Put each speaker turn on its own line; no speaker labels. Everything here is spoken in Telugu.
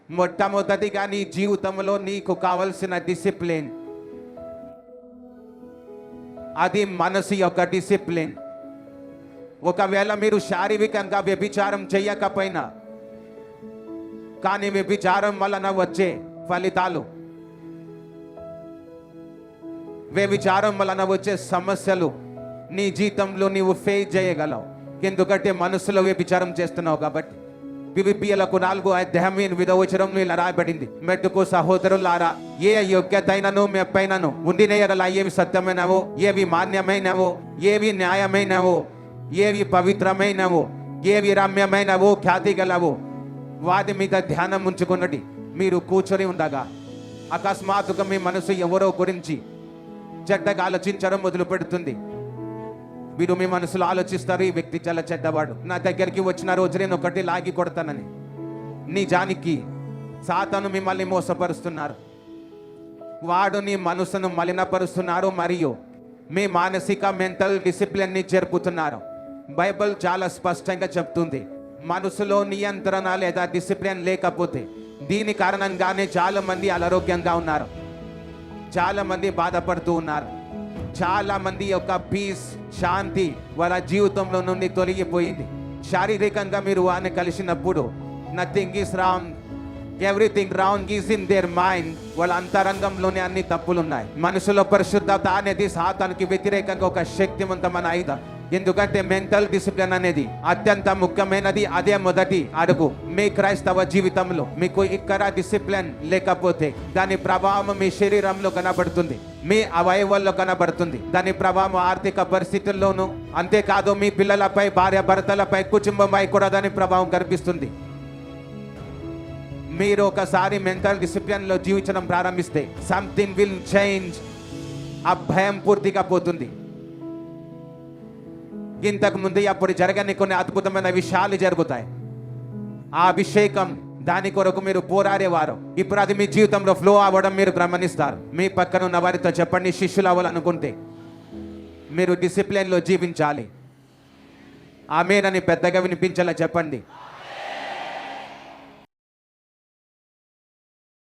మొట్టమొదటిగా నీ జీవితంలో నీకు కావలసిన డిసిప్లిన్, అది మనసు యొక్క డిసిప్లిన్. ఒకవేళ మీరు శారీరకంగా వ్యభిచారం చేయకపోయినా, కానీ వ్యభిచారం వలన వచ్చే ఫలితాలు, వ్యభిచారం వలన వచ్చే సమస్యలు నీ జీవితంలో నీవు ఫేస్ చేయగలవు. ఎందుకంటే మనసులో వ్యభిచారం చేస్తున్నావు కాబట్టి. ఫిలిప్పీయులకు 4:8 ఇలా రాయబడింది, మెట్టుకు సహోదరులారా, ఏ యోగ్యతైనను మెప్పైనను ఉండిన ఎడల ఏవి సత్యమైనవో, ఏవి మాన్యమైనవో, ఏవి న్యాయమైనవో, ఏవి పవిత్రమైనవో, ఏవి రమ్యమైనవో, ఖ్యాతి గలవో, వాటి మీద ధ్యానం ఉంచుకున్నది. మీరు కూర్చొని ఉండగా అకస్మాత్తుగా మీ మనసు ఎవరో గురించి చెడ్డగా ఆలోచించడం మొదలు పెడుతుంది. మీరు మీ మనసులో ఆలోచిస్తారు, ఈ వ్యక్తి చాలా చెడ్డవాడు, నా దగ్గరికి వచ్చిన రోజు నేను ఒకటి లాగి కొడతానని. నిజానికి సాతాను మిమ్మల్ని మోసపరుస్తున్నారు. వాడు నీ మనసును మలినపరుస్తున్నారు మరియు మీ మానసిక మెంటల్ డిసిప్లిన్ని జరుపుతున్నారు. బైబిల్ చాలా స్పష్టంగా చెప్తుంది, మనసులో నియంత్రణ లేదా డిసిప్లిన్ లేకపోతే దీని కారణంగానే చాలా మంది అనారోగ్యంగా ఉన్నారు, చాలా మంది బాధపడుతూ ఉన్నారు, చాలా మంది యొక్క పీస్, శాంతి వాళ్ళ జీవితంలో నుండి తొలగిపోయింది. శారీరకంగా మీరు వారిని కలిసినప్పుడు nothing is wrong, everything wrong is in their mind. వాళ్ళ అంతరంగంలోనే అన్ని తప్పులు ఉన్నాయి. మనసులో పరిశుద్ధత అనేది సాతానికి వ్యతిరేకంగా ఒక శక్తివంతమైన ఆయుధం. ఎందుకంటే మెంటల్ డిసిప్లిన్ అనేది అత్యంత ముఖ్యమైనది. అదే మొదటి అడుగు. మీ క్రైస్తవ జీవితంలో మీకు ఇక్కడ డిసిప్లిన్ లేకపోతే దాని ప్రభావం మీ శరీరంలో కనబడుతుంది, మీ అవయవాల్లో కనబడుతుంది. దాని ప్రభావం ఆర్థిక పరిస్థితుల్లోనూ, అంతేకాదు మీ పిల్లలపై, భార్య భర్తలపై, కుటుంబంపై కూడా దాని ప్రభావం కనిపిస్తుంది. మీరు ఒకసారి మెంటల్ డిసిప్లిన్లో జీవించడం ప్రారంభిస్తే సంథింగ్ విల్ చేంజ్. ఆ భయం పూర్తిగా పోతుంది. ఇంతకు ముందు అప్పుడు జరగని కొన్ని అద్భుతమైన విషయాలు జరుగుతాయి. ఆ అభిషేకం, దాని కొరకు మీరు పోరాడేవారు, ఇప్పుడు అది మీ జీవితంలో ఫ్లో అవ్వడం మీరు గమనిస్తారు. మీ పక్కన ఉన్న వారితో చెప్పండి, శిష్యులు అవ్వాలనుకుంటే మీరు డిసిప్లిన్లో జీవించాలి. ఆమేన్ అని పెద్దగా వినిపించేలా చెప్పండి.